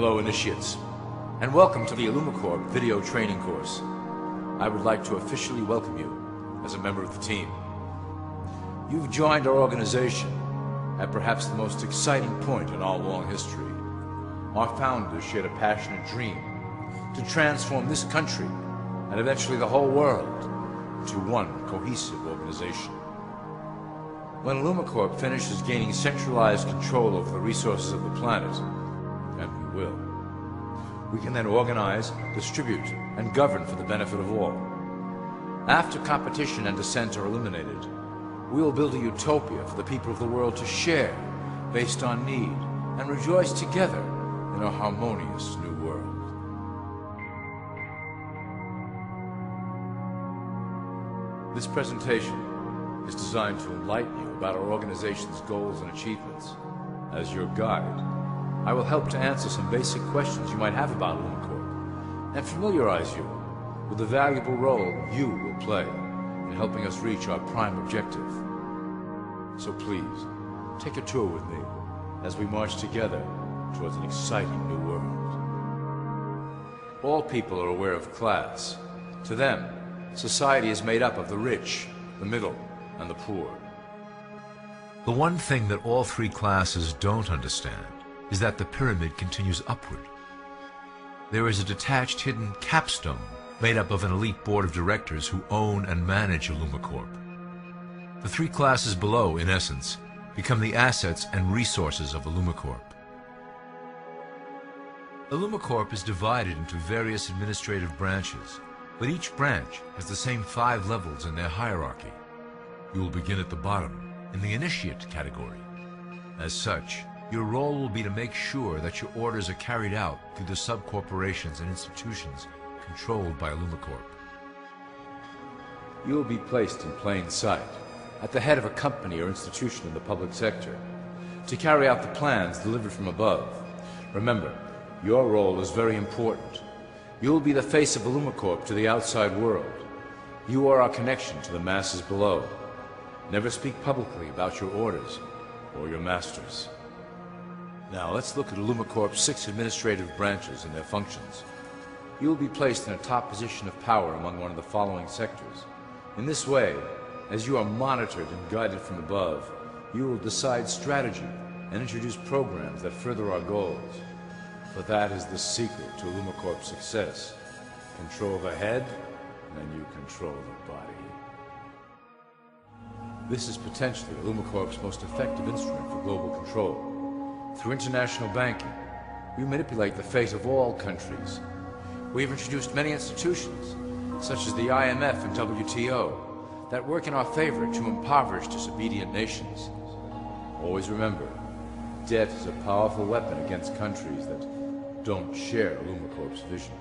Hello, initiates, and welcome to the IllumiCorp video training course. I would like to officially welcome you as a member of the team. You've joined our organization at perhaps the most exciting point in our long history. Our founders shared a passionate dream to transform this country and eventually the whole world into one cohesive organization. When IllumiCorp finishes gaining centralized control over the resources of the planet, and we will, we can then organize, distribute, and govern for the benefit of all. After competition and dissent are eliminated, we will build a utopia for the people of the world to share based on need and rejoice together in a harmonious new world. This presentation is designed to enlighten you about our organization's goals and achievements. As your guide, I will help to answer some basic questions you might have about IllumiCorp and familiarize you with the valuable role you will play in helping us reach our prime objective. So please, take a tour with me as we march together towards an exciting new world. All people are aware of class. To them, society is made up of the rich, the middle, and the poor. The one thing that all three classes don't understand is that the pyramid continues upward. There is a detached hidden capstone made up of an elite board of directors who own and manage IllumiCorp. The three classes below, in essence, become the assets and resources of IllumiCorp. IllumiCorp is divided into various administrative branches, but each branch has the same 5 levels in their hierarchy. You will begin at the bottom, in the initiate category. As such, your role will be to make sure that your orders are carried out through the sub-corporations and institutions controlled by IllumiCorp. You will be placed in plain sight, at the head of a company or institution in the public sector, to carry out the plans delivered from above. Remember, your role is very important. You will be the face of IllumiCorp to the outside world. You are our connection to the masses below. Never speak publicly about your orders or your masters. Now let's look at IllumiCorp's 6 administrative branches and their functions. You will be placed in a top position of power among one of the following sectors. In this way, as you are monitored and guided from above, you will decide strategy and introduce programs that further our goals. For that is the secret to IllumiCorp's success. Control the head, and you control the body. This is potentially IllumiCorp's most effective instrument for global control. Through international banking, we manipulate the fate of all countries. We have introduced many institutions, such as the IMF and WTO, that work in our favor to impoverish disobedient nations. Always remember, debt is a powerful weapon against countries that don't share IllumiCorp's vision.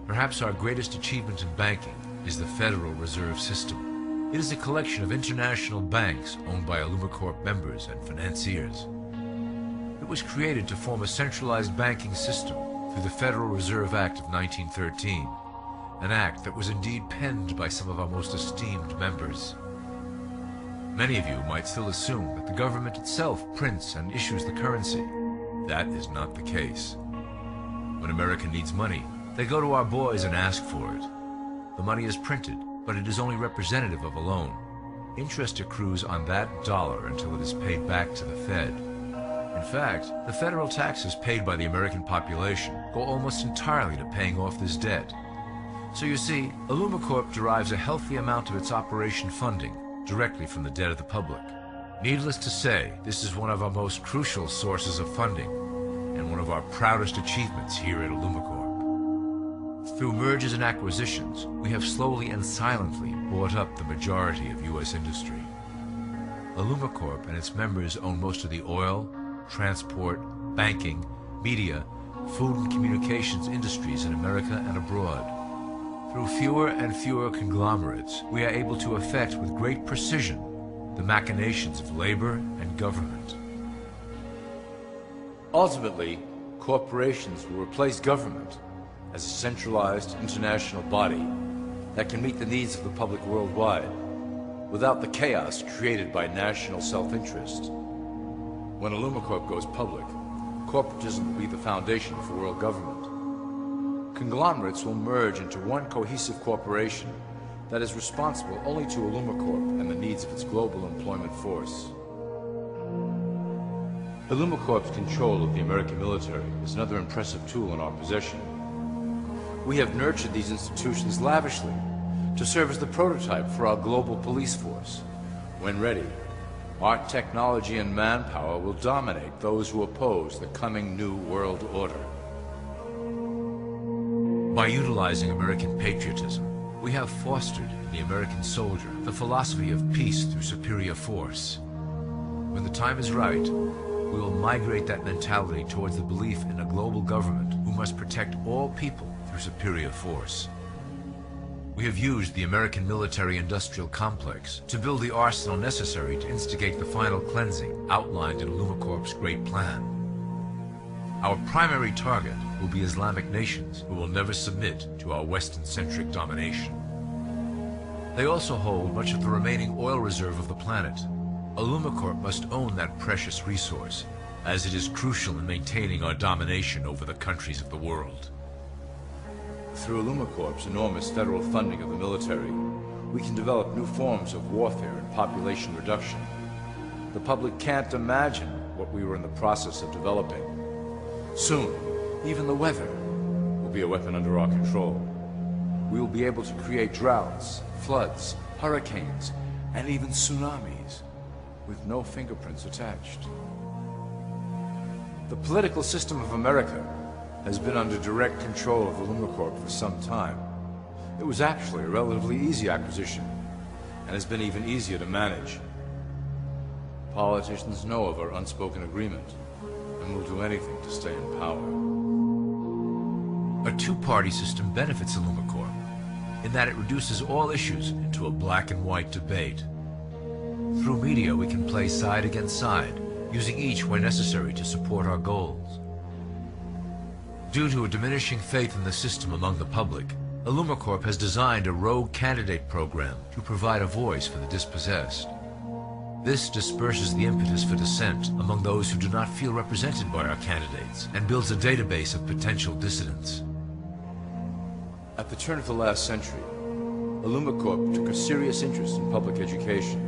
Perhaps our greatest achievement in banking is the Federal Reserve System. It is a collection of international banks owned by IllumiCorp members and financiers. It was created to form a centralized banking system through the Federal Reserve Act of 1913, an act that was indeed penned by some of our most esteemed members. Many of you might still assume that the government itself prints and issues the currency. That is not the case. When America needs money, they go to our boys and ask for it. The money is printed, but it is only representative of a loan. Interest accrues on that dollar until it is paid back to the Fed. In fact, the federal taxes paid by the American population go almost entirely to paying off this debt. So you see, IllumiCorp derives a healthy amount of its operation funding directly from the debt of the public. Needless to say, this is one of our most crucial sources of funding and one of our proudest achievements here at IllumiCorp. Through mergers and acquisitions, we have slowly and silently bought up the majority of U.S. industry. IllumiCorp and its members own most of the oil, transport, banking, media, food and communications industries in America and abroad. Through fewer and fewer conglomerates, we are able to effect with great precision the machinations of labor and government. Ultimately, corporations will replace government as a centralized international body that can meet the needs of the public worldwide without the chaos created by national self-interest. When IllumiCorp goes public, Corporatism will be the foundation for world government. Conglomerates will merge into one cohesive corporation that is responsible only to Illumicorp and the needs of its global employment force. Illumicorp's control of the American military is another impressive tool in our possession. We have nurtured these institutions lavishly to serve as the prototype for our global police force. When ready, our technology and manpower will dominate those who oppose the coming new world order. By utilizing American patriotism, we have fostered in the American soldier the philosophy of peace through superior force. When the time is right, we will migrate that mentality towards the belief in a global government who must protect all people through superior force. We have used the American military-industrial complex to build the arsenal necessary to instigate the final cleansing outlined in Illumicorp's Great Plan. Our primary target will be Islamic nations who will never submit to our Western-centric domination. They also hold much of the remaining oil reserve of the planet. Illumicorp must own that precious resource, as it is crucial in maintaining our domination over the countries of the world. Through Illumicorp's enormous federal funding of the military, we can develop new forms of warfare and population reduction. The public can't imagine what we were in the process of developing. Soon, even the weather will be a weapon under our control. We will be able to create droughts, floods, hurricanes, and even tsunamis with no fingerprints attached. The political system of America has been under direct control of Illumicorp for some time. It was actually a relatively easy acquisition, and has been even easier to manage. Politicians know of our unspoken agreement, and will do anything to stay in power. A two-party system benefits Illumicorp, in that it reduces all issues into a black and white debate. Through media, we can play side against side, using each where necessary to support our goals. Due to a diminishing faith in the system among the public, Illumicorp has designed a rogue candidate program to provide a voice for the dispossessed. This disperses the impetus for dissent among those who do not feel represented by our candidates and builds a database of potential dissidents. At the turn of the last century, Illumicorp took a serious interest in public education.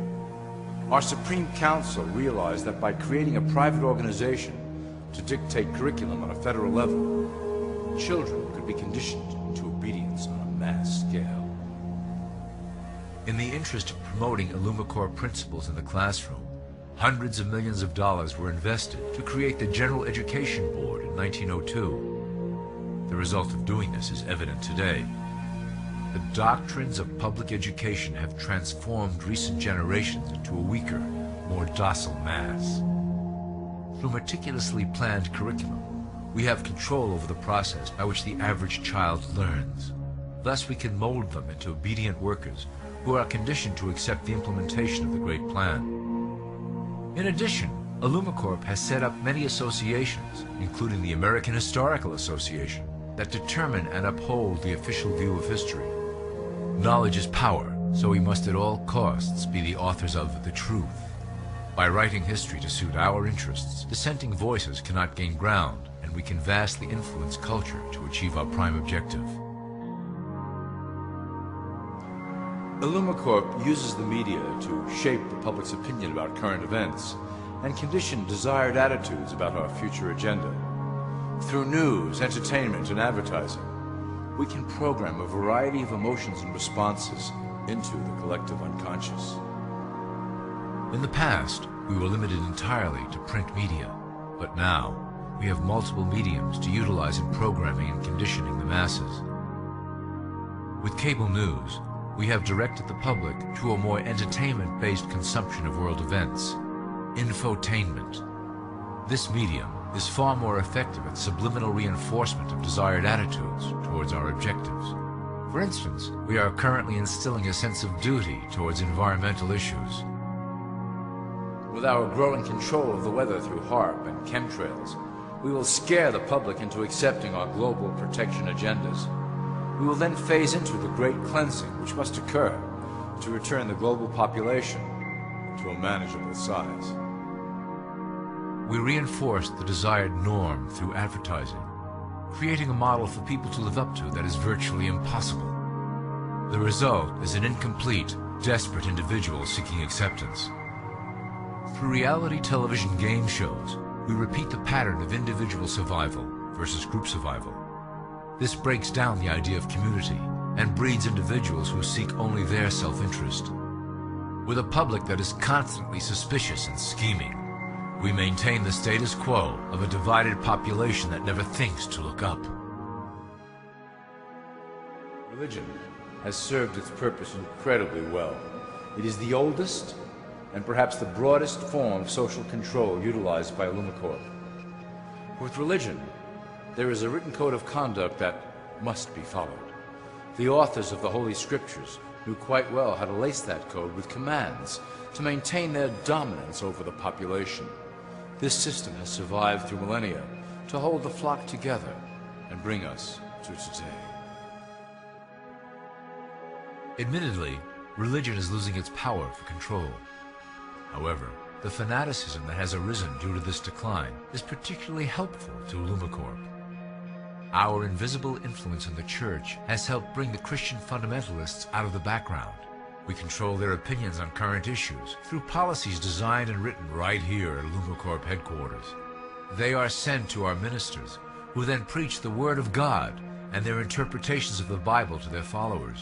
Our Supreme Council realized that by creating a private organization to dictate curriculum on a federal level, children could be conditioned into obedience on a mass scale. In the interest of promoting Illumicorp principles in the classroom, hundreds of millions of dollars were invested to create the General Education Board in 1902. The result of doing this is evident today. The doctrines of public education have transformed recent generations into a weaker, more docile mass. Through meticulously planned curriculum, we have control over the process by which the average child learns. Thus, we can mold them into obedient workers who are conditioned to accept the implementation of the Great Plan. In addition, Illumicorp has set up many associations, including the American Historical Association, that determine and uphold the official view of history. Knowledge is power, so we must at all costs be the authors of the truth. By writing history to suit our interests, dissenting voices cannot gain ground, and we can vastly influence culture to achieve our prime objective. Illumicorp uses the media to shape the public's opinion about current events and condition desired attitudes about our future agenda. Through news, entertainment, and advertising, we can program a variety of emotions and responses into the collective unconscious. In the past, we were limited entirely to print media, but now we have multiple mediums to utilize in programming and conditioning the masses. With cable news, we have directed the public to a more entertainment-based consumption of world events, infotainment. This medium is far more effective at subliminal reinforcement of desired attitudes towards our objectives. For instance, we are currently instilling a sense of duty towards environmental issues. With our growing control of the weather through HAARP and chemtrails, we will scare the public into accepting our global protection agendas. We will then phase into the great cleansing which must occur to return the global population to a manageable size. We reinforce the desired norm through advertising, creating a model for people to live up to that is virtually impossible. The result is an incomplete, desperate individual seeking acceptance. Through reality television game shows, we repeat the pattern of individual survival versus group survival. This breaks down the idea of community and breeds individuals who seek only their self-interest. With a public that is constantly suspicious and scheming, we maintain the status quo of a divided population that never thinks to look up. Religion has served its purpose incredibly well. It is the oldest and perhaps the broadest form of social control utilized by Illumicorp. With religion, there is a written code of conduct that must be followed. The authors of the Holy Scriptures knew quite well how to lace that code with commands to maintain their dominance over the population. This system has survived through millennia to hold the flock together and bring us to today. Admittedly, religion is losing its power for control. However, the fanaticism that has arisen due to this decline is particularly helpful to Illumicorp. Our invisible influence in the Church has helped bring the Christian fundamentalists out of the background. We control their opinions on current issues through policies designed and written right here at Illumicorp headquarters. They are sent to our ministers, who then preach the Word of God and their interpretations of the Bible to their followers.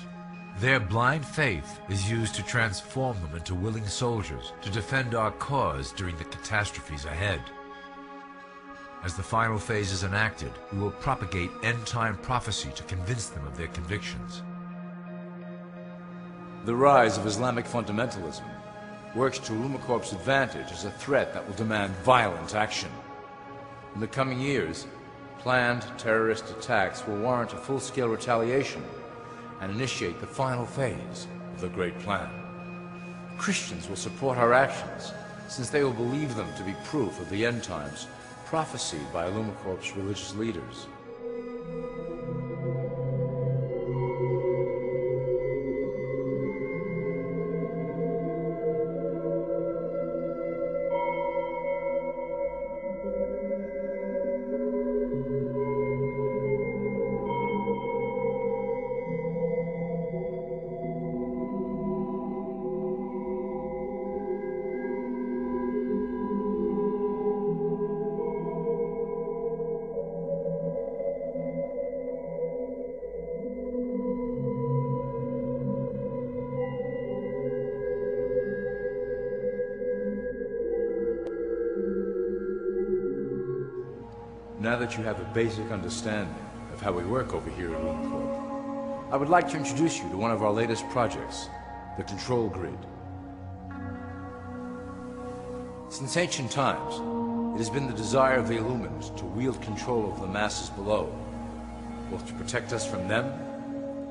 Their blind faith is used to transform them into willing soldiers to defend our cause during the catastrophes ahead. As the final phase is enacted, we will propagate end-time prophecy to convince them of their convictions. The rise of Islamic fundamentalism works to Illumicorp's advantage as a threat that will demand violent action. In the coming years, planned terrorist attacks will warrant a full-scale retaliation and initiate the final phase of the Great Plan. Christians will support our actions, since they will believe them to be proof of the end times prophesied by Illumicorp's religious leaders. Now that you have a basic understanding of how we work over here at Illumicorp, I would like to introduce you to one of our latest projects, the Control Grid. Since ancient times, it has been the desire of the Illumins to wield control of the masses below, both to protect us from them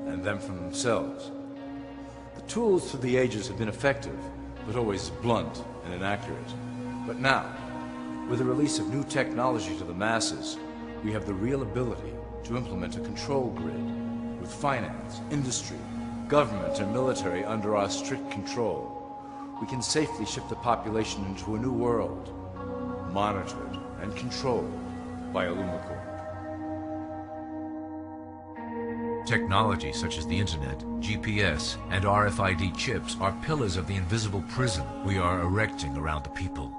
and them from themselves. The tools through the ages have been effective, but always blunt and inaccurate. But now, with the release of new technology to the masses, we have the real ability to implement a control grid with finance, industry, government, and military under our strict control. We can safely ship the population into a new world, monitored and controlled by Illumicorp. Technology such as the Internet, GPS, and RFID chips are pillars of the invisible prison we are erecting around the people.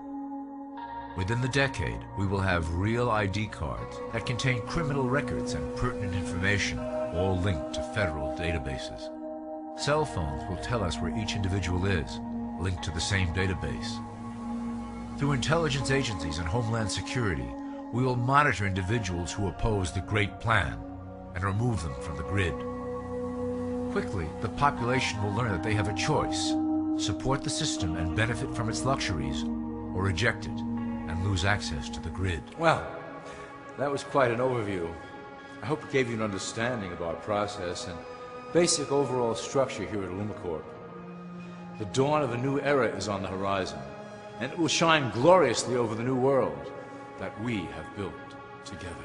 Within the decade, we will have real ID cards that contain criminal records and pertinent information, all linked to federal databases. Cell phones will tell us where each individual is, linked to the same database. Through intelligence agencies and Homeland Security, we will monitor individuals who oppose the Great Plan and remove them from the grid. Quickly, the population will learn that they have a choice: support the system and benefit from its luxuries, or reject it and lose access to the grid. Well, that was quite an overview. I hope it gave you an understanding of our process and basic overall structure here at Illumicorp. The dawn of a new era is on the horizon, and it will shine gloriously over the new world that we have built together.